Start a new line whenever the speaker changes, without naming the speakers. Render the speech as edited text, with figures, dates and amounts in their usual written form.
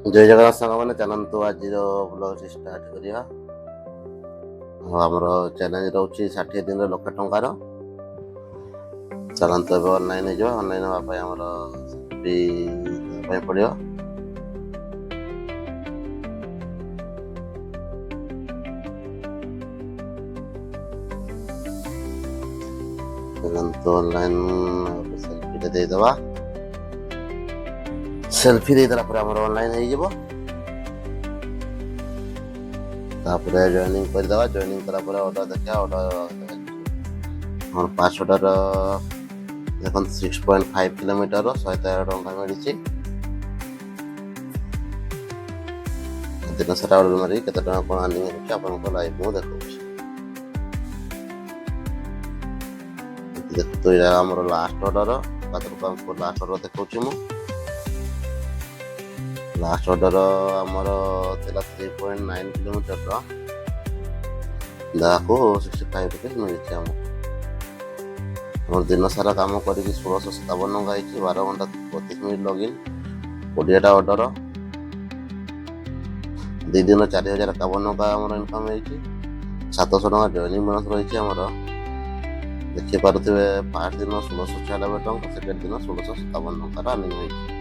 जय जगन्नाथ सांग मैंने चलतु आज ब्लॉग स्टार्ट करिया। हमर चैलेंज रोचे 60 दिन लक्ष टंकार चलतु ए ऑनलाइन ऑनलाइन हाँपाई आमर पड़ो। चलतु ऑनलाइन सेल्फी देदबा। सेल्फी देदेला ऑनलाइन हो तापर जॉइनिंग करदेवा। जॉइनिंग कला ऑर्डर देखा ऑर्डर पाँच ऑर्डर देख 6.5 किलोमीटर 113 टंका मिली। दिन सारा ऑर्डर मारी केते टंका कौन अर्निंग होछि आपन लाइव मु देखौ। देखो ये हमर लास्ट ऑर्डर हमको लास्ट ऑर्डर देखौ मु। लास्ट ऑर्डर आमर 3.9 किलोमीटर दाको 65 रुपीज मिली। आम दिन सारा काम कर 1657 टंका 12 घंटा 32 मिनट लॉगिन 20टा ऑर्डर 2 दिन 4051 टंका आम इनकम हो 700 टंका जॉइनिंग बोनस रही। देखिए पारे फर्स्ट दिन 1696 टंका सेकेंड दिन 1657 टंका अर्निंग हो।